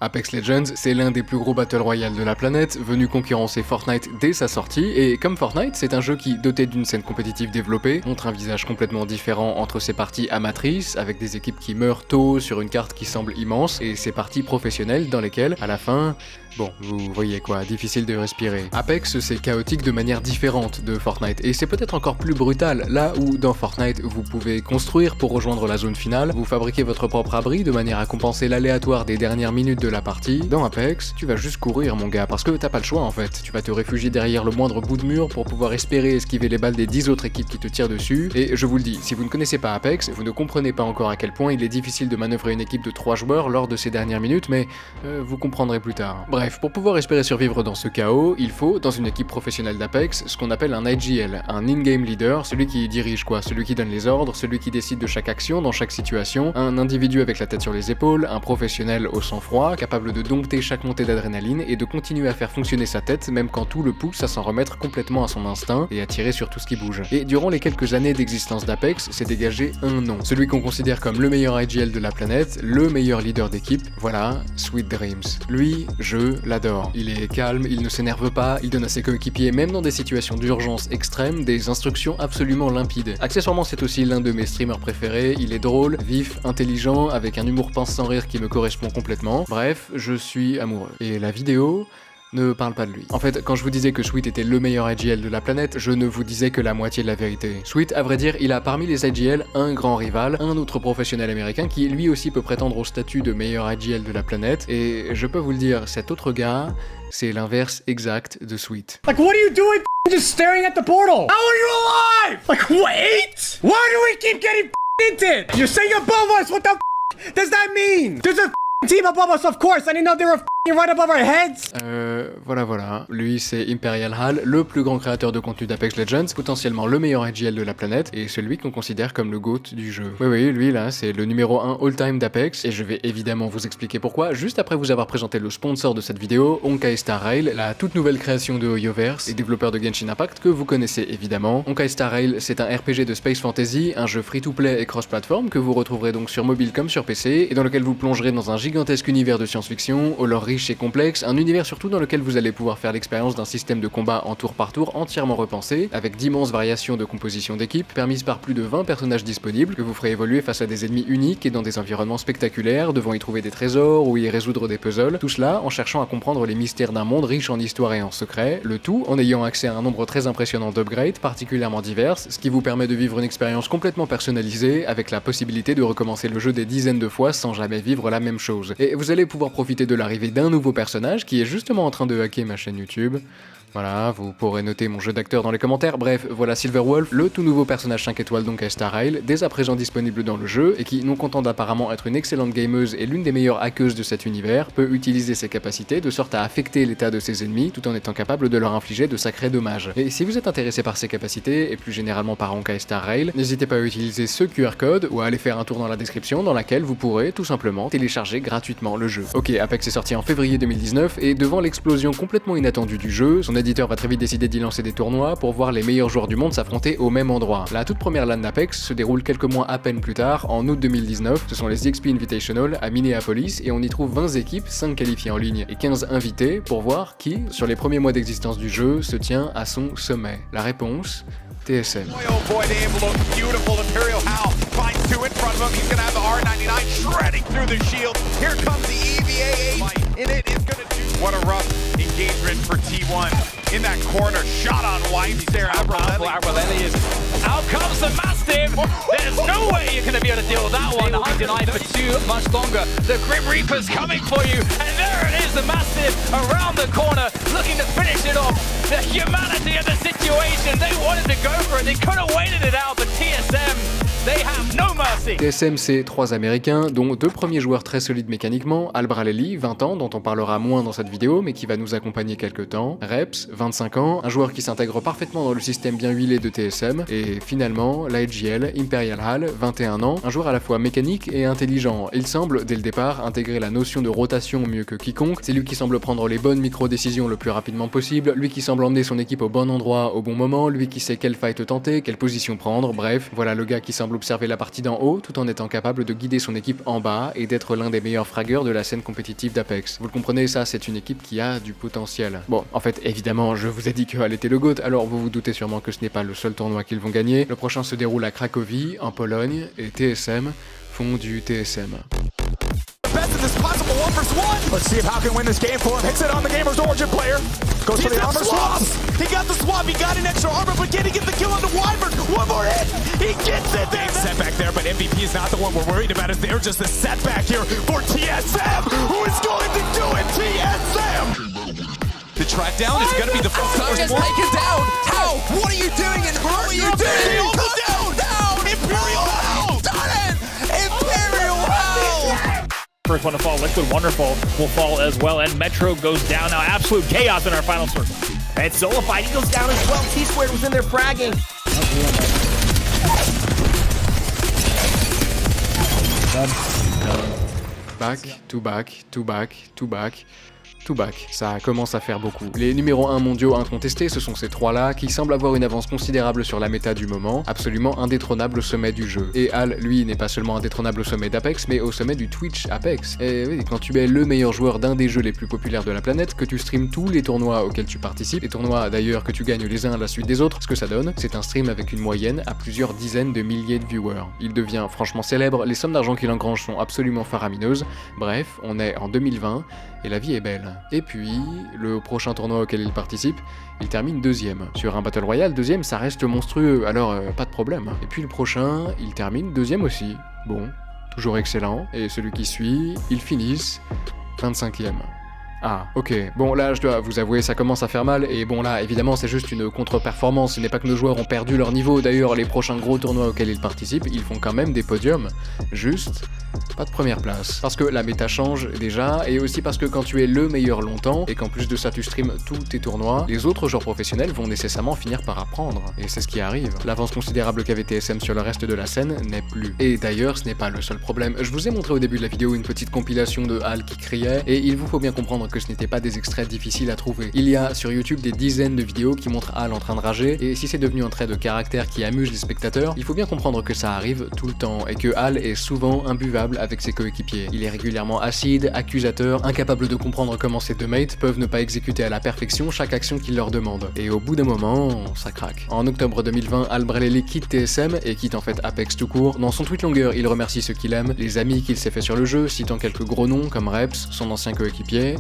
Apex Legends, c'est l'un des plus gros Battle Royale de la planète, venu concurrencer Fortnite dès sa sortie, et comme Fortnite, c'est un jeu qui, doté d'une scène compétitive développée, montre un visage complètement différent entre ses parties amatrices, avec des équipes qui meurent tôt sur une carte qui semble immense, et ses parties professionnelles dans lesquelles, à la fin, bon, vous voyez quoi, difficile de respirer. Apex, c'est chaotique de manière différente de Fortnite, et c'est peut-être encore plus brutal, là où dans Fortnite, vous pouvez construire pour rejoindre la zone finale, vous fabriquez votre propre abri de manière à compenser l'aléatoire des dernières minutes de la partie. Dans Apex, tu vas juste courir mon gars, parce que t'as pas le choix en fait. Tu vas te réfugier derrière le moindre bout de mur pour pouvoir espérer esquiver les balles des 10 autres équipes qui te tirent dessus, et je vous le dis, si vous ne connaissez pas Apex, vous ne comprenez pas encore à quel point il est difficile de manœuvrer une équipe de 3 joueurs lors de ces dernières minutes, mais vous comprendrez plus tard. Bref, pour pouvoir espérer survivre dans ce chaos, il faut, dans une équipe professionnelle d'Apex, ce qu'on appelle un IGL, un in-game leader, celui qui dirige quoi, celui qui donne les ordres, celui qui décide de chaque action dans chaque situation, un individu avec la tête sur les épaules, un professionnel au sang-froid, capable de dompter chaque montée d'adrénaline et de continuer à faire fonctionner sa tête même quand tout le pousse à s'en remettre complètement à son instinct et à tirer sur tout ce qui bouge. Et durant les quelques années d'existence d'Apex, s'est dégagé un nom, celui qu'on considère comme le meilleur IGL de la planète, le meilleur leader d'équipe, voilà, Sweet Dreams. Lui, je l'adore. Il est calme, il ne s'énerve pas, il donne à ses coéquipiers, même dans des situations d'urgence extrême, des instructions absolument limpides. Accessoirement, c'est aussi l'un de mes streamers préférés, il est drôle, vif, intelligent, avec un humour pince sans rire qui me correspond complètement. Bref, je suis amoureux. Et la vidéo ne parle pas de lui. En fait, quand je vous disais que Sweet était le meilleur IGL de la planète, je ne vous disais que la moitié de la vérité. Sweet, à vrai dire, il a parmi les IGL un grand rival, un autre professionnel américain qui lui aussi peut prétendre au statut de meilleur IGL de la planète, et je peux vous le dire, cet autre gars, c'est l'inverse exact de Sweet. Like, what are you doing just staring at the portal? How are you alive? Like, wait! Why do we keep getting hinted? You're saying above us, what the does that mean? There's a team above us, of course. I didn't know they were right above our heads. Voilà. Lui, c'est Imperial Hal, le plus grand créateur de contenu d'Apex Legends, potentiellement le meilleur IGL de la planète, et celui qu'on considère comme le GOAT du jeu. Oui, lui là, c'est le numéro 1 all-time d'Apex, et je vais évidemment vous expliquer pourquoi, juste après vous avoir présenté le sponsor de cette vidéo, Honkai Star Rail, la toute nouvelle création de Hoyoverse, et développeur de Genshin Impact, que vous connaissez évidemment. Honkai Star Rail, c'est un RPG de Space Fantasy, un jeu free-to-play et cross-platform, que vous retrouverez donc sur mobile comme sur PC, et dans lequel vous plongerez dans un gigantesque univers de science-fiction, au lore riche et complexe, un univers surtout dans lequel vous allez pouvoir faire l'expérience d'un système de combat en tour par tour entièrement repensé, avec d'immenses variations de composition d'équipe, permises par plus de 20 personnages disponibles, que vous ferez évoluer face à des ennemis uniques et dans des environnements spectaculaires, devant y trouver des trésors ou y résoudre des puzzles, tout cela en cherchant à comprendre les mystères d'un monde riche en histoire et en secrets, le tout en ayant accès à un nombre très impressionnant d'upgrades, particulièrement diverses, ce qui vous permet de vivre une expérience complètement personnalisée, avec la possibilité de recommencer le jeu des dizaines de fois sans jamais vivre la même chose. Et vous allez pouvoir profiter de l'arrivée d'un nouveau personnage qui est justement en train de hacker ma chaîne YouTube. Voilà, vous pourrez noter mon jeu d'acteur dans les commentaires. Bref, voilà Silverwolf, le tout nouveau personnage 5 étoiles donc à Star Rail, dès à présent disponible dans le jeu, et qui, non content d'apparemment être une excellente gameuse et l'une des meilleures hackeuses de cet univers, peut utiliser ses capacités de sorte à affecter l'état de ses ennemis, tout en étant capable de leur infliger de sacrés dommages. Et si vous êtes intéressé par ses capacités, et plus généralement par Honkai Star Rail, n'hésitez pas à utiliser ce QR code, ou à aller faire un tour dans la description, dans laquelle vous pourrez, tout simplement, télécharger gratuitement le jeu. Ok, Apex est sorti en février 2019, et devant l'explosion complètement inattendue du jeu, son éditeur va très vite décider d'y lancer des tournois pour voir les meilleurs joueurs du monde s'affronter au même endroit. La toute première LAN d'Apex se déroule quelques mois à peine plus tard, en août 2019, ce sont les XP Invitational à Minneapolis, et on y trouve 20 équipes, 5 qualifiées en ligne et 15 invités pour voir qui, sur les premiers mois d'existence du jeu, se tient à son sommet. La réponse, TSM. What a rough engagement for T1 in that corner. Shot on white. There, Abreleli is. Out comes the Mastiff. There's no way you're going to be able to deal with that one. They'll be denied for too much longer. The Grim Reaper's coming for you. And there it is, the Mastiff around the corner, looking to finish it off. The humanity of the situation. They wanted to go for it. They could have waited it out, but TSM, they have no mercy. TSM, c'est 3 Américains, dont 2 premiers joueurs très solides mécaniquement, Albraleli, 20 ans, dont on parlera moins dans cette vidéo, mais qui va nous accompagner quelques temps, Reps, 25 ans, un joueur qui s'intègre parfaitement dans le système bien huilé de TSM, et finalement, l'IGL, Imperial Hal, 21 ans, un joueur à la fois mécanique et intelligent. Il semble, dès le départ, intégrer la notion de rotation mieux que quiconque, c'est lui qui semble prendre les bonnes micro-décisions le plus rapidement possible, possible, lui qui semble emmener son équipe au bon endroit au bon moment, lui qui sait quelle fight tenter, quelle position prendre, bref, voilà le gars qui semble observer la partie d'en haut tout en étant capable de guider son équipe en bas et d'être l'un des meilleurs fragueurs de la scène compétitive d'Apex. Vous le comprenez, ça c'est une équipe qui a du potentiel. Bon, en fait, évidemment, je vous ai dit que HAL était le GOAT, alors vous vous doutez sûrement que ce n'est pas le seul tournoi qu'ils vont gagner. Le prochain se déroule à Cracovie, en Pologne, et TSM font du TSM. Best in this possible 1v1. Let's see if Hal can win this game for him. Hits it on the Gamer's Origin player. Goes for the armor swap. He got the swap. He got an extra armor, but can he get the kill on the Wyvern? One more hit. He gets it. Big setback there, but MVP is not the one we're worried about. They're just a setback here for TSM. Who is going to do it? TSM. The track down is going to be the first Is taken down. How? What are you doing and how are you doing? They all go down. Imperial Hal. Done it. Imperial Hal. First one to fall, Liquid Wonderful will fall as well, and Metro goes down now. Absolute chaos in our final circle. And Solified, he goes down as well. T-Squared was in there fragging. Back, to back, to back, to back. To back, ça commence à faire beaucoup. Les numéros 1 mondiaux incontestés, ce sont ces trois-là, qui semblent avoir une avance considérable sur la méta du moment, absolument indétrônable au sommet du jeu. Et HAL, lui, n'est pas seulement indétrônable au sommet d'Apex, mais au sommet du Twitch Apex. Et oui, quand tu es le meilleur joueur d'un des jeux les plus populaires de la planète, que tu streams tous les tournois auxquels tu participes, les tournois d'ailleurs que tu gagnes les uns à la suite des autres, ce que ça donne, c'est un stream avec une moyenne à plusieurs dizaines de milliers de viewers. Il devient franchement célèbre, les sommes d'argent qu'il engrange sont absolument faramineuses, bref, on est en 2020, et la vie est belle. Et puis, le prochain tournoi auquel il participe, il termine deuxième. Sur un Battle Royale, deuxième, ça reste monstrueux, alors pas de problème. Et puis le prochain, il termine deuxième aussi. Bon, toujours excellent. Et celui qui suit, ils finissent 25e. Ah, ok. Bon, là, je dois vous avouer, ça commence à faire mal, et bon, là, évidemment, c'est juste une contre-performance, ce n'est pas que nos joueurs ont perdu leur niveau, d'ailleurs, les prochains gros tournois auxquels ils participent, ils font quand même des podiums, juste pas de première place. Parce que la méta change, déjà, et aussi parce que quand tu es le meilleur longtemps, et qu'en plus de ça, tu streams tous tes tournois, les autres joueurs professionnels vont nécessairement finir par apprendre, et c'est ce qui arrive. L'avance considérable qu'avait TSM sur le reste de la scène n'est plus. Et d'ailleurs, ce n'est pas le seul problème. Je vous ai montré au début de la vidéo une petite compilation de HAL qui criait, et il vous faut bien comprendre que ce n'était pas des extraits difficiles à trouver. Il y a sur YouTube des dizaines de vidéos qui montrent HAL en train de rager, et si c'est devenu un trait de caractère qui amuse les spectateurs, il faut bien comprendre que ça arrive tout le temps, et que HAL est souvent imbuvable avec ses coéquipiers. Il est régulièrement acide, accusateur, incapable de comprendre comment ses deux mates peuvent ne pas exécuter à la perfection chaque action qu'il leur demande. Et au bout d'un moment, ça craque. En octobre 2020, HAL Breleli quitte TSM, et quitte en fait Apex tout court. Dans son tweet longueur, il remercie ceux qu'il aime, les amis qu'il s'est fait sur le jeu, citant quelques gros noms comme Reps, son ancien coéquipier,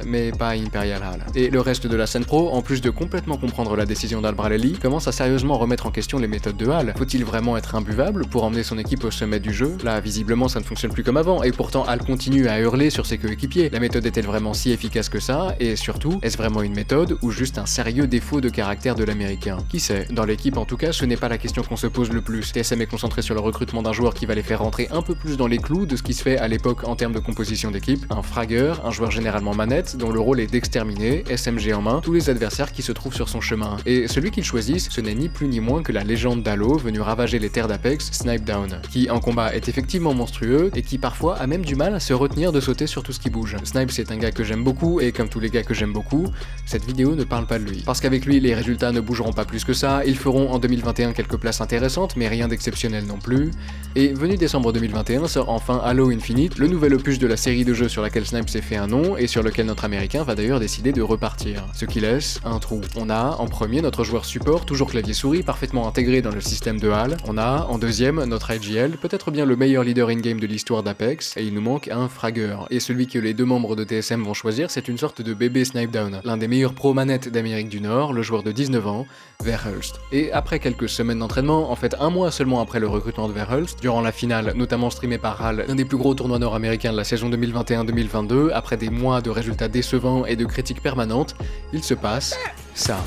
mais pas Imperial HAL. Et le reste de la scène pro, en plus de complètement comprendre la décision d'HAL Breleli, commence à sérieusement remettre en question les méthodes de HAL. Faut-il vraiment être imbuvable pour emmener son équipe au sommet du jeu? Là, visiblement, ça ne fonctionne plus comme avant, et pourtant HAL continue à hurler sur ses coéquipiers. La méthode est-elle vraiment si efficace que ça? Et surtout, est-ce vraiment une méthode ou juste un sérieux défaut de caractère de l'américain? Qui sait? Dans l'équipe en tout cas, ce n'est pas la question qu'on se pose le plus. TSM est concentré sur le recrutement d'un joueur qui va les faire rentrer un peu plus dans les clous de ce qui se fait à l'époque en termes de composition d'équipe. Un fragueur, un joueur généralement manette, dont le rôle est d'exterminer, SMG en main, tous les adversaires qui se trouvent sur son chemin. Et celui qu'ils choisissent, ce n'est ni plus ni moins que la légende d'Halo venue ravager les terres d'Apex, Snip3down, qui en combat est effectivement monstrueux et qui parfois a même du mal à se retenir de sauter sur tout ce qui bouge. Snipe, c'est un gars que j'aime beaucoup, et comme tous les gars que j'aime beaucoup, cette vidéo ne parle pas de lui. Parce qu'avec lui, les résultats ne bougeront pas plus que ça, ils feront en 2021 quelques places intéressantes, mais rien d'exceptionnel non plus. Et venu décembre 2021 sort enfin Halo Infinite, le nouvel opus de la série de jeux sur laquelle Snipe s'est fait un nom, et sur lequel notre américain va d'ailleurs décider de repartir. Ce qui laisse un trou. On a en premier notre joueur support, toujours clavier-souris, parfaitement intégré dans le système de HAL. On a en deuxième notre IGL, peut-être bien le meilleur leader in-game de l'histoire d'Apex, et il nous manque un fragueur. Et celui que les deux membres de TSM vont choisir, c'est une sorte de bébé Snip3down, l'un des meilleurs pro-manettes d'Amérique du Nord, le joueur de 19 ans, Verhulst. Et après quelques semaines d'entraînement, en fait un mois seulement après le recrutement de Verhulst, durant la finale, notamment streamée par HAL, l'un des plus gros tournois nord-américains de la saison 2021-2022, après des mois de résultats décevants et de critiques permanentes, il se passe ça.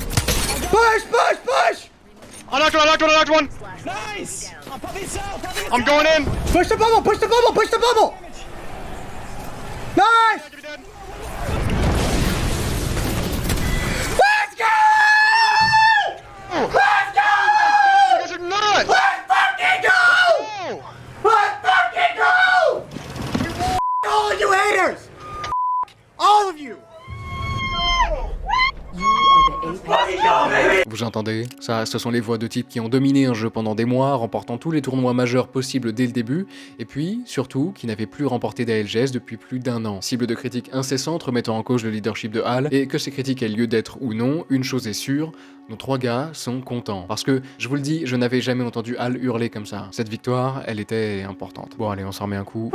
Push, push, push! I knocked one. Nice! I'm going in. Push the bubble, push the bubble, push the bubble! Nice! Let's go! Let's go! You guys are nuts. Let's fucking go! Let's fucking go! All of you haters! All of you! You Vous entendez? Ça, ce sont les voix de types qui ont dominé un jeu pendant des mois, remportant tous les tournois majeurs possibles dès le début, et puis, surtout, qui n'avaient plus remporté d'ALGS depuis plus d'1 an. Cible de critiques incessantes remettant en cause le leadership de HAL, et que ces critiques aient lieu d'être ou non, une chose est sûre, nos 3 gars sont contents. Parce que, je vous le dis, je n'avais jamais entendu HAL hurler comme ça. Cette victoire, elle était importante. Bon allez, on s'en remet un coup.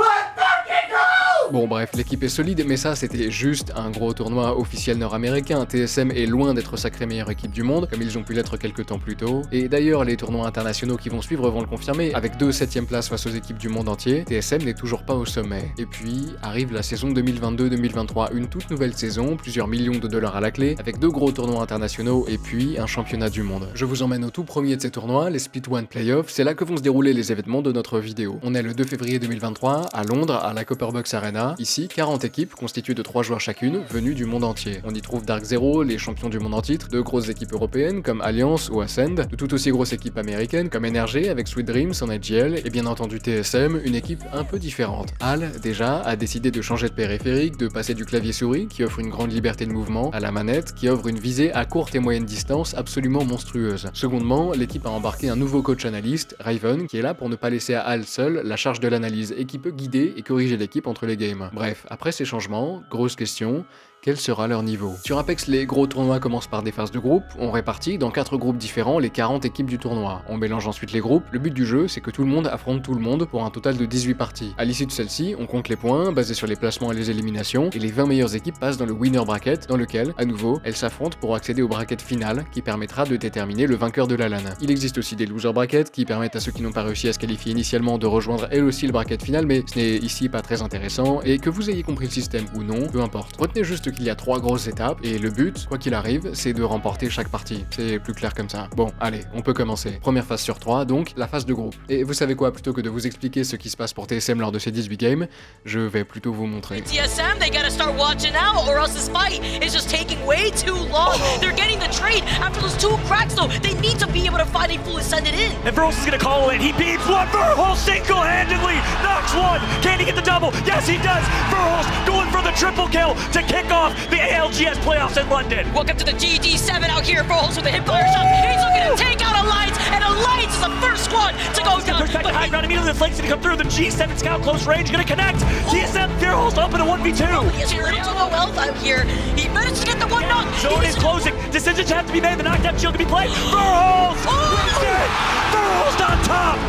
Bon bref, l'équipe est solide, mais ça c'était juste un gros tournoi officiel nord-américain. TSM est loin d'être sacrée meilleure équipe du monde, comme ils ont pu l'être quelques temps plus tôt. Et d'ailleurs, les tournois internationaux qui vont suivre vont le confirmer. Avec 2 7e places face aux équipes du monde entier, TSM n'est toujours pas au sommet. Et puis, arrive la saison 2022-2023, une toute nouvelle saison, plusieurs millions de dollars à la clé, avec 2 gros tournois internationaux et puis un championnat du monde. Je vous emmène au tout premier de ces tournois, les Split One Playoffs, c'est là que vont se dérouler les événements de notre vidéo. On est le 2 février 2023, à Londres, à la Copperbox Arena. Ici, 40 équipes constituées de 3 joueurs chacune, venues du monde entier. On y trouve Dark Zero, les champions du monde en titre, 2 grosses équipes européennes comme Alliance ou Ascend, de tout aussi grosses équipes américaines comme NRG avec Sweet Dreams en IGL, et bien entendu TSM, une équipe un peu différente. HAL, déjà, a décidé de changer de périphérique, de passer du clavier-souris, qui offre une grande liberté de mouvement, à la manette, qui offre une visée à courte et moyenne distance absolument monstrueuse. Secondement, l'équipe a embarqué un nouveau coach analyste, Raven, qui est là pour ne pas laisser à HAL seul la charge de l'analyse et qui peut guider et corriger l'équipe entre les games. Bref, après ces changements, grosse question, quel sera leur niveau? Sur Apex, les gros tournois commencent par des phases de groupe, on répartit dans 4 groupes différents les 40 équipes du tournoi. On mélange ensuite les groupes, le but du jeu c'est que tout le monde affronte tout le monde pour un total de 18 parties. À l'issue de celle-ci, on compte les points, basés sur les placements et les éliminations, et les 20 meilleures équipes passent dans le winner bracket, dans lequel, à nouveau, elles s'affrontent pour accéder au bracket final, qui permettra de déterminer le vainqueur de la LAN. Il existe aussi des loser brackets, qui permettent à ceux qui n'ont pas réussi à se qualifier initialement de rejoindre elles aussi le bracket final, mais ce n'est ici pas très intéressant, et que vous ayez compris le système ou non, peu importe. Retenez juste qu'il y a 3 grosses étapes, et le but, quoi qu'il arrive, c'est de remporter chaque partie. C'est plus clair comme ça. Bon, allez, on peut commencer. Première phase sur 3, donc la phase de groupe. Et vous savez quoi, plutôt que de vous expliquer ce qui se passe pour TSM lors de ces 18 games, je vais plutôt vous montrer. TSM, they gotta start watching out, or else this fight is just taking way too long. They're getting the trade after those 2 cracks, though. They need to be able to finally fully send it in. And Verhulst is gonna call it. He beats one. Verhulst single-handedly knocks one. Can he get the double? Yes, he does. Verhulst going for the triple kill to kick off the ALGS playoffs in London. Welcome to the GG7 out here. Verhulst with a hit player shot. He's looking to take out Alliance, and Alliance is the first squad to go down. Push back to high ground immediately. The flank's gonna come through. The G7 scout close range gonna connect. TSM Verhulst up in a 1v2. He has a little low health out here. He managed to get the one knock. Zone is closing. Decisions have to be made. The knockdown shield can be played. Verhulst wins it. Verhulst on top.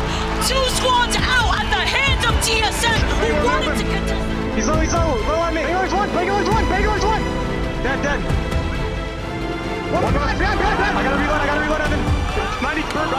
2 squads out at the hands of TSM, who wanted to get to... He's low, low on me. Bangalor's one, Bangalor's one. Dead. One more, behind. I gotta reload, Evan. 90 burp.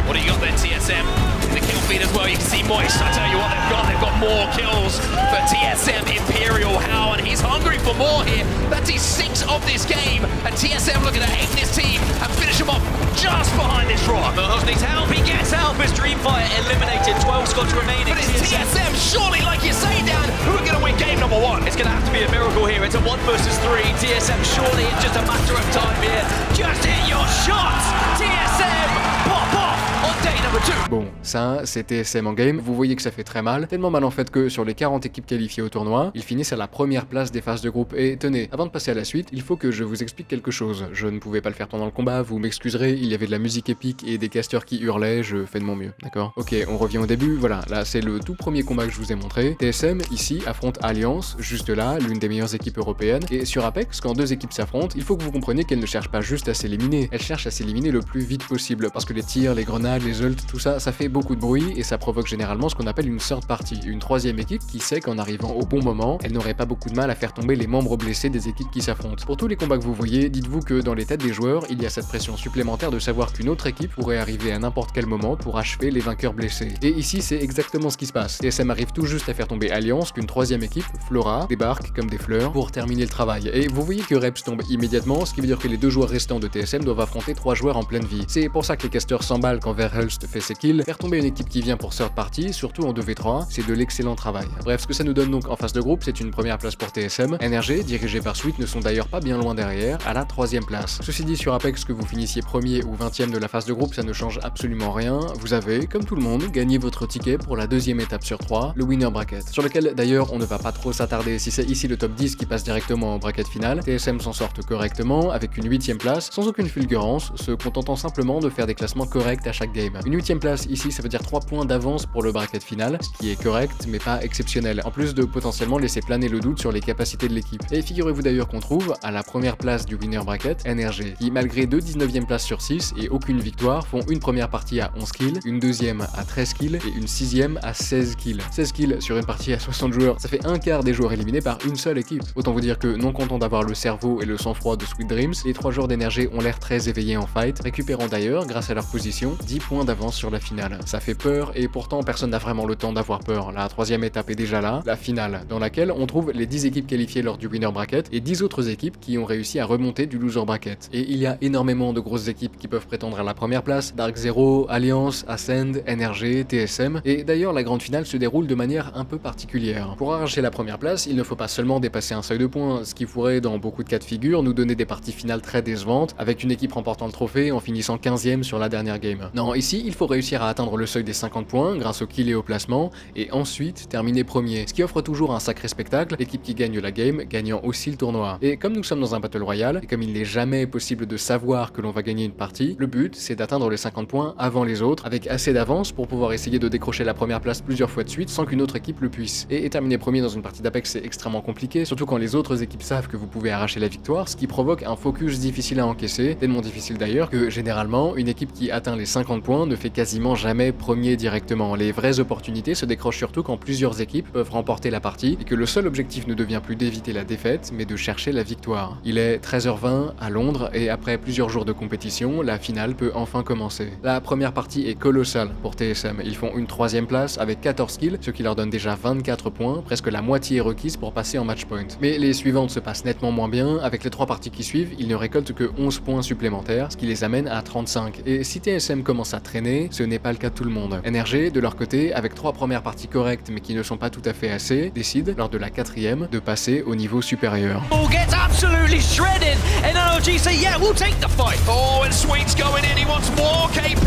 What do you got there, TSM? The kill feed as well, you can see Moist. I tell you what they've got more kills for TSM Imperial How, and he's hungry for more here. That's his 6th of this game, and TSM looking to aim this team and finish him off just behind this rock. Verhulst needs help, he gets help as Dreamfire eliminated, 12 squads remaining. But it's TSM, surely, like you say, Dan, who are going to win game number 1? It's going to have to be a miracle here, it's a 1 versus 3. TSM surely it's just a matter of time here. Just hit your shots, TSM, pop off on day number 2. Bon, ça, c'est TSM en game. Vous voyez que ça fait très mal. Tellement mal en fait que sur les 40 équipes qualifiées au tournoi, ils finissent à la première place des phases de groupe. Et tenez, avant de passer à la suite, il faut que je vous explique quelque chose. Je ne pouvais pas le faire pendant le combat, vous m'excuserez, il y avait de la musique épique et des casteurs qui hurlaient, je fais de mon mieux, d'accord? Ok, on revient au début, voilà, là c'est le tout premier combat que je vous ai montré. TSM, ici, affronte Alliance, juste là, l'une des meilleures équipes européennes. Et sur Apex, quand 2 équipes s'affrontent, il faut que vous compreniez qu'elles ne cherchent pas juste à s'éliminer, elles cherchent à s'éliminer le plus vite possible. Parce que les tirs, les grenades, les ults, tout ça, ça fait beaucoup de bruit et ça provoque généralement ce qu'on appelle une third party, une 3e équipe qui sait qu'en arrivant au bon moment, elle n'aurait pas beaucoup de mal à faire tomber les membres blessés des équipes qui s'affrontent. Pour tous les combats que vous voyez, dites-vous que dans les têtes des joueurs, il y a cette pression supplémentaire de savoir qu'une autre équipe pourrait arriver à n'importe quel moment pour achever les vainqueurs blessés. Et ici, c'est exactement ce qui se passe. TSM arrive tout juste à faire tomber Alliance, qu'une 3e équipe, Flora, débarque comme des fleurs pour terminer le travail. Et vous voyez que Reps tombe immédiatement, ce qui veut dire que les 2 joueurs restants de TSM doivent affronter 3 joueurs en pleine vie. C'est pour ça que les casteurs s'emballent quand Verhulst fait ses kills, faire tomber une équipe qui vient pour third party, surtout en 2v3, c'est de l'excellent travail. Bref, ce que ça nous donne donc en phase de groupe, c'est une première place pour TSM. NRG, dirigé par Sweet, ne sont d'ailleurs pas bien loin derrière, à la 3e place. Ceci dit, sur Apex, que vous finissiez premier ou 20e de la phase de groupe, ça ne change absolument rien. Vous avez, comme tout le monde, gagné votre ticket pour la 2e étape sur 3, le winner bracket, sur lequel d'ailleurs on ne va pas trop s'attarder. Si c'est ici le top 10 qui passe directement au bracket final, TSM s'en sortent correctement avec une 8e place, sans aucune fulgurance, se contentant simplement de faire des classements corrects à chaque game. Une 8e place ici, ça veut dire 3 points d'avance pour le bracket final, ce qui est correct mais pas exceptionnel, en plus de potentiellement laisser planer le doute sur les capacités de l'équipe. Et figurez-vous d'ailleurs qu'on trouve à la première place du winner bracket NRG, qui malgré 2 19e places sur 6 et aucune victoire, font une première partie à 11 kills, une deuxième à 13 kills et une 6e à 16 kills. 16 kills sur une partie à 60 joueurs, ça fait un quart des joueurs éliminés par une seule équipe. Autant vous dire que non content d'avoir le cerveau et le sang-froid de Sweet Dreams, les 3 joueurs d'énergie ont l'air très éveillés en fight, récupérant d'ailleurs, grâce à leur position, 10 points d'avance sur la finale. Ça fait peur et pourtant personne n'a vraiment le temps d'avoir peur. La 3e étape est déjà là, la finale, dans laquelle on trouve les 10 équipes qualifiées lors du winner bracket et 10 autres équipes qui ont réussi à remonter du loser bracket. Et il y a énormément de grosses équipes qui peuvent prétendre à la première place, Dark Zero, Alliance, Ascend, NRG, TSM, et d'ailleurs la grande finale se déroule de manière un peu particulière. Pour arracher la première place, il ne faut pas seulement dépasser un seuil de points, ce qui pourrait dans beaucoup de cas de figure nous donner des parties finales très décevantes, avec une équipe remportant le trophée en finissant 15e sur la dernière game. Non, ici il faut réussir à atteindre le seuil des 50 points grâce au kill et au placement, et ensuite terminer premier, ce qui offre toujours un sacré spectacle, l'équipe qui gagne la game gagnant aussi le tournoi. Et comme nous sommes dans un battle royale, et comme il n'est jamais possible de savoir que l'on va gagner une partie, le but c'est d'atteindre les 50 points avant les autres, avec assez d'avance pour pouvoir essayer de décrocher la première place plusieurs fois de suite sans qu'une autre équipe le puisse. Et terminer premier dans une partie d'Apex c'est extrêmement compliqué, surtout quand les autres équipes savent que vous pouvez arracher la victoire, ce qui provoque un focus difficile à encaisser, tellement difficile d'ailleurs que généralement une équipe qui atteint les 50 points ne fait quasiment jamais premier directement. Les vraies opportunités se décrochent surtout quand plusieurs équipes peuvent remporter la partie et que le seul objectif ne devient plus d'éviter la défaite mais de chercher la victoire. Il est 13h20 à Londres et après plusieurs jours de compétition, la finale peut enfin commencer. La première partie est colossale pour TSM, ils font une 3e place avec 14 kills, ce qui leur donne déjà 24 points, presque la moitié requise pour passer en match point. Mais les suivantes se passent nettement moins bien, avec les 3 parties qui suivent, ils ne récoltent que 11 points supplémentaires, ce qui les amène à 35. Et si TSM commence à traîner, ce n'est pas le cas de tout le monde. NRG, de leur côté, avec 3 premières parties correctes mais qui ne sont pas tout à fait assez, décide, lors de la 4e, de passer au niveau supérieur. Gets absolutely shredded, and NRG say, yeah, we'll take the fight. Oh, and Sweet's going in. He wants more KP.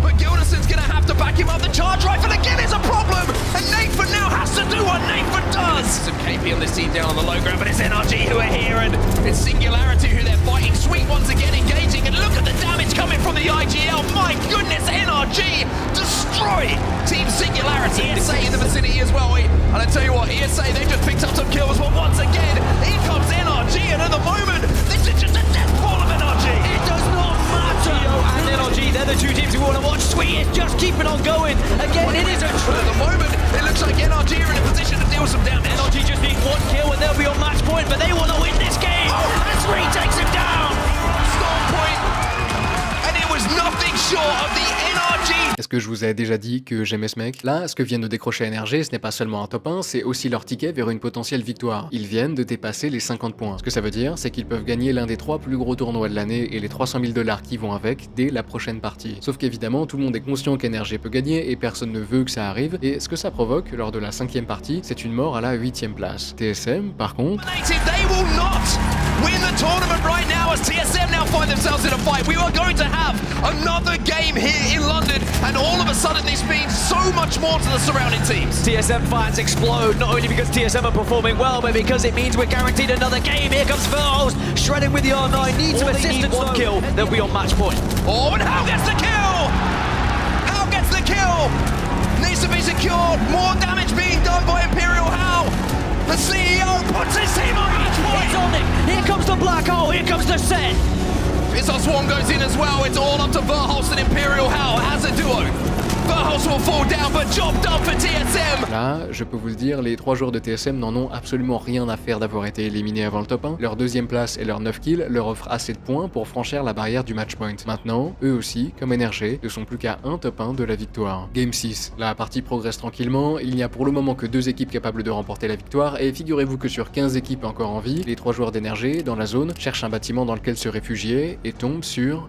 But Gilderson's going to have to back him up. The charge rifle again is a problem. And Nathan now has to do what Nathan does. Some KP on this team down on the low ground, but it's NRG who are here. And it's Singularity who they're fighting. Sweet once again engaging. And look at the damage coming from the IGL. My goodness, NRG destroy Team Singularity. ESA in the vicinity as well. And I tell you what, ESA, they've just picked up some kills. But once again, here comes NRG. And at the moment, this is just a death ball of NRG. It does not matter. Geo and NRG, they're the 2 teams we want to watch. Sweet is just keeping on going. Again, it is a trap. At the moment, it looks like NRG are in a position to deal some damage. NRG just need 1 kill and they'll be on match point, but they want to win this game. And Sweet takes him down. Storm point. And it was nothing short of the NRG. Est-ce que je vous ai déjà dit que j'aimais ce mec? Là, ce que viennent de décrocher NRG, ce n'est pas seulement un top 1, c'est aussi leur ticket vers une potentielle victoire. Ils viennent de dépasser les 50 points. Ce que ça veut dire, c'est qu'ils peuvent gagner l'un des 3 plus gros tournois de l'année et les 300 000 $ qui vont avec dès la prochaine partie. Sauf qu'évidemment, tout le monde est conscient qu'NRG peut gagner et personne ne veut que ça arrive. Et ce que ça provoque lors de la 5e partie, c'est une mort à la 8e place. TSM, par contre... They will not win the tournament right now as TSM now find themselves in a fight. We are going to have another game here in London, and all of a sudden this means so much more to the surrounding teams. TSM fans explode, not only because TSM are performing well, but because it means we're guaranteed another game. Here comes Verhoes, shredding with the R9, needs some assistance, 1 kill, they'll be on match point. Oh, and How gets the kill! How gets the kill! Needs to be secured, more damage being done by Imperial How. The CEO puts his team on match point! It's on it, here comes the black hole, here comes the set! Missile Swarm goes in as well, it's all up to Verhoes and Imperial How as a duo. Verhoes will fall down, but job done for TSM. Là, je peux vous le dire, les 3 joueurs de TSM n'en ont absolument rien à faire d'avoir été éliminés avant le top 1. Leur 2e place et leur 9 kills leur offrent assez de points pour franchir la barrière du match point. Maintenant, eux aussi, comme NRG, ne sont plus qu'à un top 1 de la victoire. Game 6, la partie progresse tranquillement, il n'y a pour le moment que 2 équipes capables de remporter la victoire, et figurez-vous que sur 15 équipes encore en vie, les 3 joueurs d'NRG, dans la zone, cherchent un bâtiment dans lequel se réfugier, et tombent sur...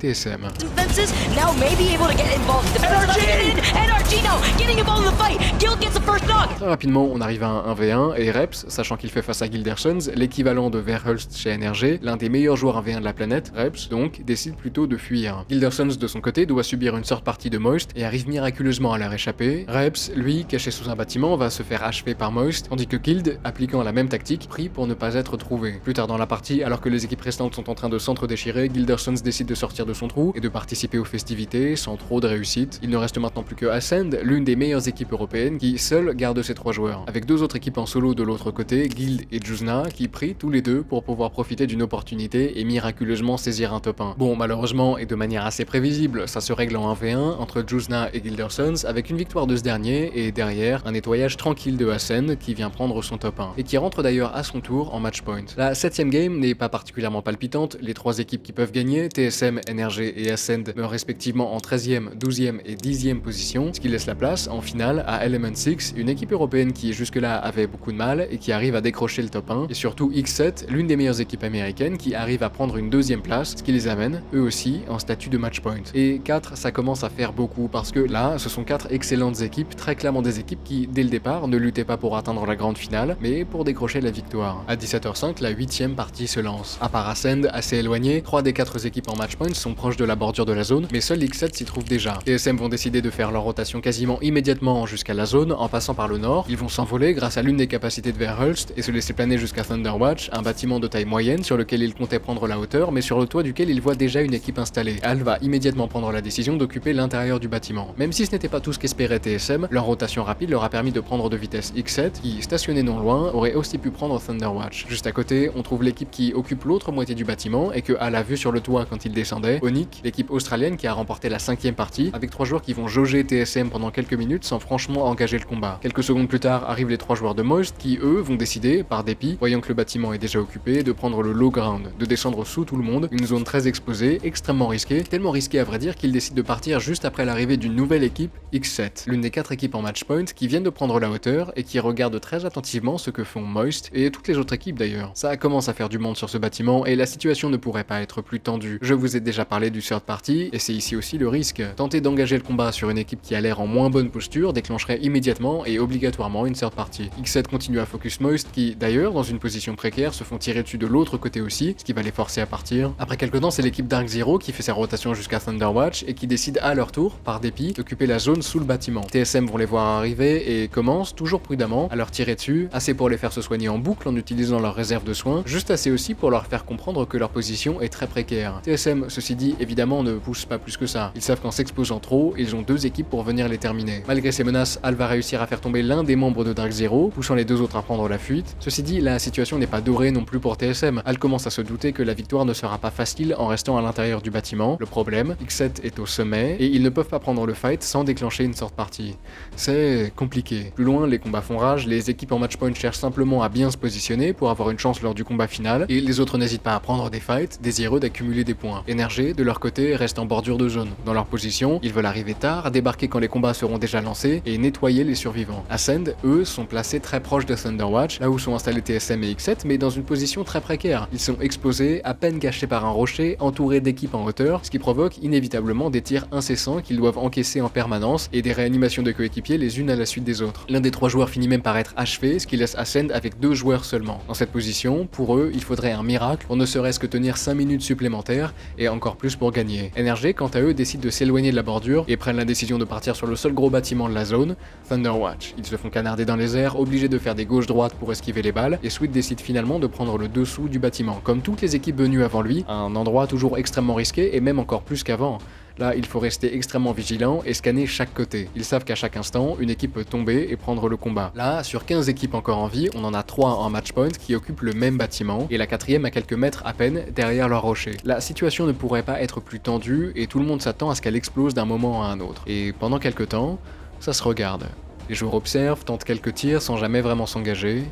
TSM. Defenses now may be able to get involved. NRG now getting involved in the fight. Guild gets the first knock. Très rapidement, on arrive à un 1v1 et Reps, sachant qu'il fait face à Gildersons, l'équivalent de Verhulst chez NRG, l'un des meilleurs joueurs 1v1 de la planète, Reps, donc, décide plutôt de fuir. Gildersons, de son côté, doit subir une sorte partie de Moist et arrive miraculeusement à leur échapper. Reps, lui, caché sous un bâtiment, va se faire achever par Moist, tandis que Guild, appliquant la même tactique, prie pour ne pas être trouvé. Plus tard dans la partie, alors que les équipes restantes sont en train de s'entre-déchirer, Gildersons décide de sortir de son trou et de participer aux festivités sans trop de réussite. Il ne reste maintenant plus que Ascend, l'une des meilleures équipes européennes, qui seule garde ses 3 joueurs. Avec 2 autres équipes en solo de l'autre côté, Guild et Juzna, qui prient tous les deux pour pouvoir profiter d'une opportunité et miraculeusement saisir un top 1. Bon, malheureusement, et de manière assez prévisible, ça se règle en 1v1 entre Juzna et Gildersons, avec une victoire de ce dernier, et derrière, un nettoyage tranquille de Ascend, qui vient prendre son top 1, et qui rentre d'ailleurs à son tour en match point. La 7ème game n'est pas particulièrement palpitante, les 3 équipes qui peuvent gagner, TSM, NRG et Ascend, meurent respectivement en 13ème, 12ème et 10ème position, ce qui laisse la place, en finale, à Element 6, une équipe européenne qui jusque-là avait beaucoup de mal, et qui arrive à décrocher le top 1, et surtout X7, l'une des meilleures équipes américaines, qui arrive à prendre une 2ème place, ce qui les amène, eux aussi, en statut de match point. Et 4, ça commence à faire beaucoup, parce que là, ce sont 4 excellentes équipes, très clairement des équipes qui, dès le départ, ne luttaient pas pour atteindre la grande finale, mais pour décrocher la victoire. À 17h05, la 8ème partie se lance. À part Ascend, assez éloigné, 3 des 4 équipes en match point sont proches de la bordure de la zone, mais seul X7 s'y trouve déjà. TSM vont décider de faire leur rotation quasiment immédiatement jusqu'à la zone, en passant par le nord. Ils vont s'envoler grâce à l'une des capacités de Verhulst et se laisser planer jusqu'à Thunderwatch, un bâtiment de taille moyenne sur lequel ils comptaient prendre la hauteur, mais sur le toit duquel ils voient déjà une équipe installée. Al va immédiatement prendre la décision d'occuper l'intérieur du bâtiment. Même si ce n'était pas tout ce qu'espérait TSM, leur rotation rapide leur a permis de prendre de vitesse X7, qui, stationné non loin, aurait aussi pu prendre Thunderwatch. Juste à côté, on trouve l'équipe qui occupe l'autre moitié du bâtiment et que Al a vu sur le toit quand il descendait, Onic, l'équipe australienne qui a remporté la 5ème partie, avec 3 joueurs qui vont jauger TSM pendant quelques minutes sans franchement engager le combat. Quelques secondes plus tard arrivent les 3 joueurs de Moist qui, eux, vont décider, par dépit, voyant que le bâtiment est déjà occupé, de prendre le low ground, de descendre sous tout le monde, une zone très exposée, extrêmement risquée, tellement risquée à vrai dire qu'ils décident de partir juste après l'arrivée d'une nouvelle équipe, X7, l'une des 4 équipes en match point qui viennent de prendre la hauteur et qui regardent très attentivement ce que font Moist et toutes les autres équipes d'ailleurs. Ça commence à faire du monde sur ce bâtiment et la situation ne pourrait pas être plus tendue. Je vous ai déjà parlé du third party et c'est ici aussi le risque. Tenter d'engager le combat sur une équipe qui a l'air en moins bonne posture déclencherait immédiatement et obligatoirement une third party. X7 continue à focus Moist qui d'ailleurs dans une position précaire se font tirer dessus de l'autre côté aussi, ce qui va les forcer à partir. Après quelques temps c'est l'équipe Dark Zero qui fait sa rotation jusqu'à Thunderwatch et qui décide à leur tour, par dépit, d'occuper la zone sous le bâtiment. TSM vont les voir arriver et commencent, toujours prudemment, à leur tirer dessus, assez pour les faire se soigner en boucle en utilisant leur réserve de soins, juste assez aussi pour leur faire comprendre que leur position est très précaire. TSM, ceci dit, évidemment ne pousse pas plus que ça. Ils savent qu'en s'exposant trop, ils ont 2 équipes pour venir les terminer. Malgré ces menaces, Al va réussir à faire tomber l'un des membres de Dark Zero, poussant les 2 autres à prendre la fuite. Ceci dit, la situation n'est pas dorée non plus pour TSM. Al commence à se douter que la victoire ne sera pas facile en restant à l'intérieur du bâtiment. Le problème, X7 est au sommet et ils ne peuvent pas prendre le fight sans déclencher une sorte partie. C'est compliqué. Plus loin, les combats font rage, les équipes en match point cherchent simplement à bien se positionner pour avoir une chance lors du combat final, et les autres n'hésitent pas à prendre des fights, désireux d'accumuler des points. NRG, de leur côté, reste en bordure de zone. Dans leur position, ils veulent arriver tard, débarquer quand les combats seront déjà lancés, et nettoyer les survivants. Ascend, eux, sont placés très proches de Thunderwatch, là où sont installés TSM et X7, mais dans une position très précaire. Ils sont exposés, à peine cachés par un rocher, entourés d'équipes en hauteur, ce qui provoque inévitablement des tirs incessants qu'ils doivent encaisser en permanence, et des réanimations de coéquipiers les unes à la suite des autres. L'un des 3 joueurs finit même par être achevé, ce qui laisse Ascend avec 2 joueurs seulement. Dans cette position, pour eux, il faudrait un miracle pour ne serait-ce que tenir 5 minutes supplémentaires, et encore plus pour gagner. NRG, quant à eux, décident de s'éloigner de la bordure et prennent la décision de partir sur le seul gros bâtiment de la zone, Thunderwatch. Ils se font canarder dans les airs, obligés de faire des gauches-droites pour esquiver les balles, et Sweet décide finalement de prendre le dessous du bâtiment. Comme toutes les équipes venues avant lui, un endroit toujours extrêmement risqué, et même encore plus qu'avant. Là, il faut rester extrêmement vigilant et scanner chaque côté. Ils savent qu'à chaque instant, une équipe peut tomber et prendre le combat. Là, sur 15 équipes encore en vie, on en a 3 en match point qui occupent le même bâtiment, et la 4ème à quelques mètres à peine derrière leur rocher. La situation ne pourrait pas être plus tendue, et tout le monde s'attend à ce qu'elle explose d'un moment à un autre. Et pendant quelques temps, ça se regarde. Les joueurs observent, tentent quelques tirs sans jamais vraiment s'engager,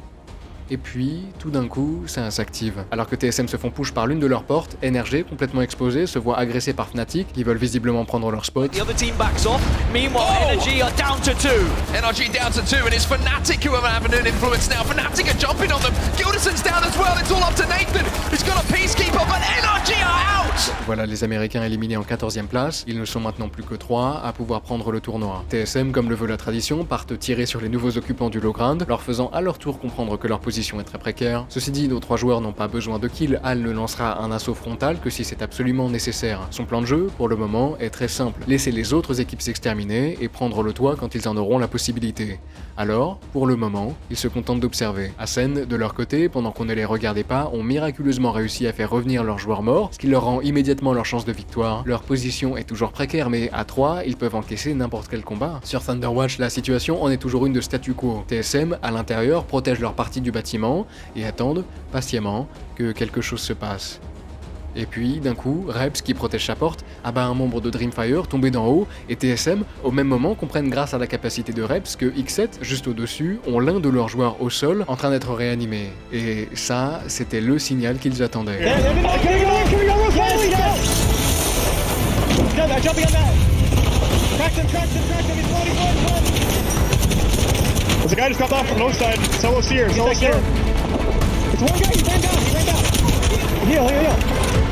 Et puis, tout d'un coup, ça s'active. Alors que TSM se font push par l'une de leurs portes, NRG, complètement exposé, se voit agressé par Fnatic, qui veulent visiblement prendre leur spot. The other team backs off. Meanwhile, NRG are down to 2. NRG down to 2, and it's Fnatic who are having an influence now. Fnatic are jumping on them. Gilderson's down as well. It's all up to Nathan, who's got a Peacekeeper, but NRG are out! Voilà les Américains éliminés en 14e place. Ils ne sont maintenant plus que 3 à pouvoir prendre le tournoi. TSM, comme le veut la tradition, partent tirer sur les nouveaux occupants du low ground, leur faisant à leur tour comprendre que leur position est très précaire. Ceci dit, nos 3 joueurs n'ont pas besoin de kill. Al ne lancera un assaut frontal que si c'est absolument nécessaire. Son plan de jeu, pour le moment, est très simple. Laisser les autres équipes s'exterminer et prendre le toit quand ils en auront la possibilité. Alors, pour le moment, ils se contentent d'observer. Ascend, de leur côté, pendant qu'on ne les regardait pas, ont miraculeusement réussi à faire revenir leurs joueurs morts, ce qui leur rend immédiatement leur chance de victoire. Leur position est toujours précaire, mais à 3, ils peuvent encaisser n'importe quel combat. Sur Thunderwatch, la situation en est toujours une de statu quo. TSM, à l'intérieur, protègent leur partie du bâtiment et attendent, patiemment, que quelque chose se passe. Et puis, d'un coup, Reps, qui protège sa porte, abat un membre de Dreamfire tombé d'en haut, et TSM, au même moment, comprennent grâce à la capacité de Reps que X7, juste au-dessus, ont l'un de leurs joueurs au sol en train d'être réanimé. Et ça, c'était le signal qu'ils attendaient.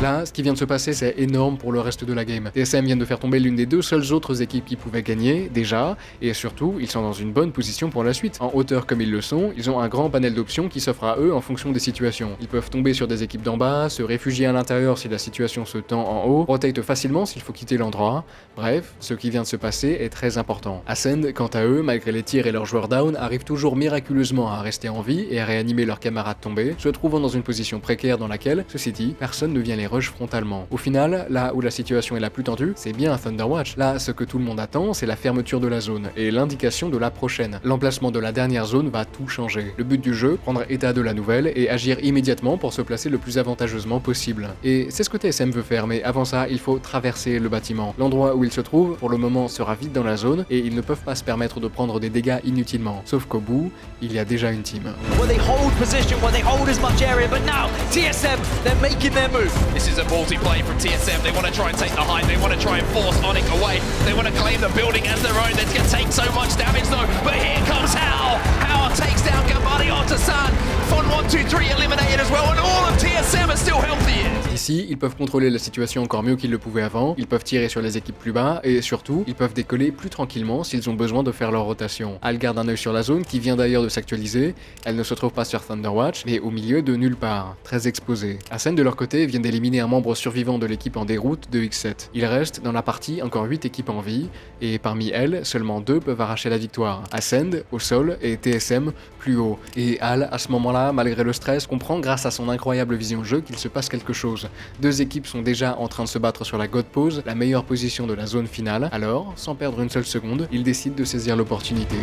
Là, ce qui vient de se passer, c'est énorme pour le reste de la game. TSM vient de faire tomber l'une des 2 seules autres équipes qui pouvaient gagner, déjà, et surtout, ils sont dans une bonne position pour la suite. En hauteur comme ils le sont, ils ont un grand panel d'options qui s'offre à eux en fonction des situations. Ils peuvent tomber sur des équipes d'en bas, se réfugier à l'intérieur si la situation se tend en haut, rotate facilement s'il faut quitter l'endroit. Bref, ce qui vient de se passer est très important. Ascend, quant à eux, malgré les tirs et leurs joueurs down, arrivent toujours miraculeusement à rester en vie et à réanimer leurs camarades tombés, se trouvant dans une position précaire dans laquelle, ceci dit, personne ne vient les rush frontalement. Au final, là où la situation est la plus tendue, c'est bien à Thunderwatch. Là, ce que tout le monde attend, c'est la fermeture de la zone et l'indication de la prochaine. L'emplacement de la dernière zone va tout changer. Le but du jeu, prendre état de la nouvelle et agir immédiatement pour se placer le plus avantageusement possible. Et c'est ce que TSM veut faire, mais avant ça, il faut traverser le bâtiment. L'endroit où il se trouve, pour le moment, sera vide dans la zone et ils ne peuvent pas se permettre de prendre des dégâts inutilement. Sauf qu'au bout, il y a déjà une team. Where they hold position, where they hold as much area, but now TSM, they're making their move. This is a ballsy play from TSM. They want to try and take the height. They want to try and force Onyx away. They want to claim the building as their own. That's going to take so much damage though. But here comes Hao. Hao takes down Gabari Otasan. Fon 1, 2, 3 eliminated as well. And all of TSM are still healthy. Ici, ils peuvent contrôler la situation encore mieux qu'ils le pouvaient avant. Ils peuvent tirer sur les équipes plus bas et surtout, ils peuvent décoller plus tranquillement s'ils ont besoin de faire leur rotation. Al garde un œil sur la zone qui vient d'ailleurs de s'actualiser. Elle ne se trouve pas sur Thunderwatch, mais au milieu de nulle part, très exposée. Ascend de leur côté vient d'éliminer un membre survivant de l'équipe en déroute de X7. Il reste dans la partie encore 8 équipes en vie, et parmi elles, seulement 2 peuvent arracher la victoire. Ascend au sol et TSM plus haut. Et Al, à ce moment-là, malgré le stress, comprend grâce à son incroyable vision jeu qu'il se passe quelque chose. 2 équipes sont déjà en train de se battre sur la God Pose, la meilleure position de la zone finale. Alors, sans perdre une seule seconde, il décide de saisir l'opportunité.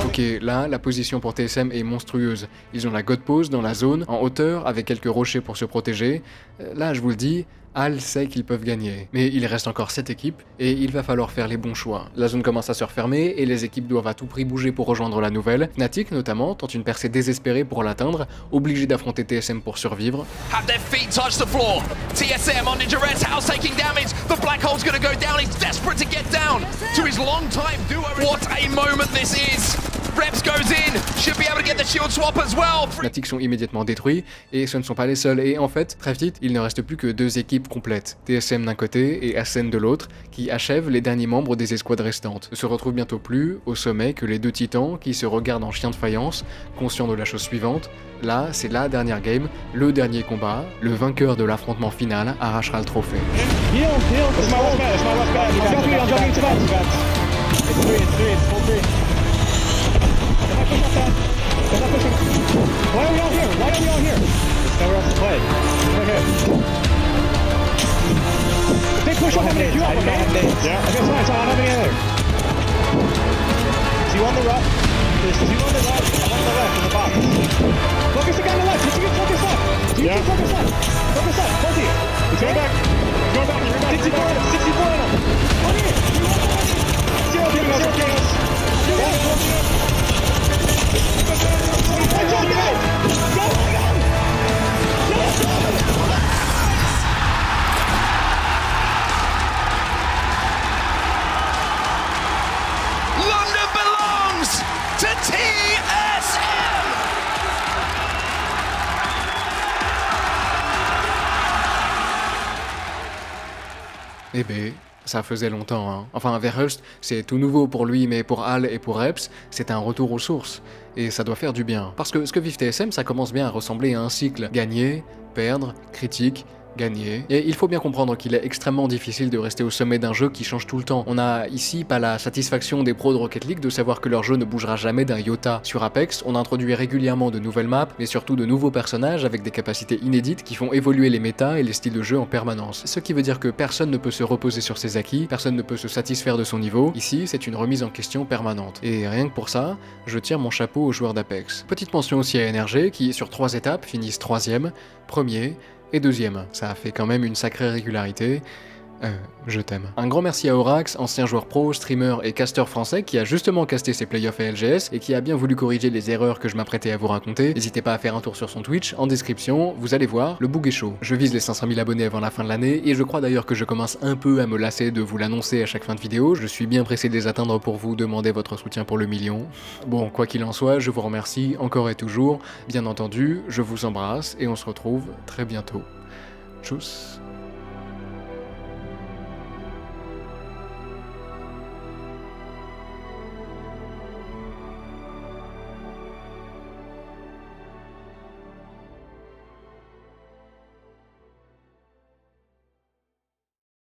Ok, là, la position pour TSM est monstrueuse. Ils ont la God Pose dans la zone, en hauteur, avec quelques rochers pour se protéger. Là, je vous le dis, Al sait qu'ils peuvent gagner. Mais il reste encore 7 équipes, et il va falloir faire les bons choix. La zone commence à se refermer, et les équipes doivent à tout prix bouger pour rejoindre la nouvelle. Fnatic, notamment, tente une percée désespérée pour l'atteindre, obligé d'affronter TSM pour survivre. Have their feet touch the floor. TSM under duress. House taking damage. The black hole's gonna go down. He's desperate to get down to his long time duo. What a moment this is. Reps goes in, should be able to get the shield swap as well. Fnatic sont immédiatement détruits, et ce ne sont pas les seuls. Et en fait, très vite, il ne reste plus que 2 équipes complètes, TSM d'un côté et Ascend de l'autre, qui achèvent les derniers membres des escouades restantes. Ne se retrouvent bientôt plus au sommet que les 2 titans qui se regardent en chien de faïence, conscients de la chose suivante. Là, c'est la dernière game, le dernier combat. Le vainqueur de l'affrontement final arrachera le trophée. Focus the guy on the left. Focus left. You can focus left. Focus left. Both of you. He's going back. He's going back. 64 on him. 64 on him. Come here. 0 kills. 0 kills. London belongs to TSM! Eh ben, ça faisait longtemps, hein. Enfin, Verhulst, c'est tout nouveau pour lui, mais pour Hall et pour Reps, c'est un retour aux sources. Et ça doit faire du bien. Parce que ce que vivent TSM, ça commence bien à ressembler à un cycle. Gagner, perdre, critique, gagner. Et il faut bien comprendre qu'il est extrêmement difficile de rester au sommet d'un jeu qui change tout le temps. On a ici pas la satisfaction des pros de Rocket League de savoir que leur jeu ne bougera jamais d'un iota. Sur Apex, on introduit régulièrement de nouvelles maps, mais surtout de nouveaux personnages avec des capacités inédites qui font évoluer les méta et les styles de jeu en permanence. Ce qui veut dire que personne ne peut se reposer sur ses acquis, personne ne peut se satisfaire de son niveau. Ici, c'est une remise en question permanente. Et rien que pour ça, je tire mon chapeau aux joueurs d'Apex. Petite mention aussi à NRG qui, sur 3 étapes, finissent 3ème, 1er et 2ème. Ça a fait quand même une sacrée régularité. Je t'aime. Un grand merci à Orax, ancien joueur pro, streamer et caster français qui a justement casté ses playoffs à LGS et qui a bien voulu corriger les erreurs que je m'apprêtais à vous raconter. N'hésitez pas à faire un tour sur son Twitch, en description, vous allez voir, le boug est chaud. Je vise les 500 000 abonnés avant la fin de l'année et je crois d'ailleurs que je commence un peu à me lasser de vous l'annoncer à chaque fin de vidéo. Je suis bien pressé de les atteindre pour vous demander votre soutien pour le million. Bon, quoi qu'il en soit, je vous remercie encore et toujours. Bien entendu, je vous embrasse et on se retrouve très bientôt. Tchuss.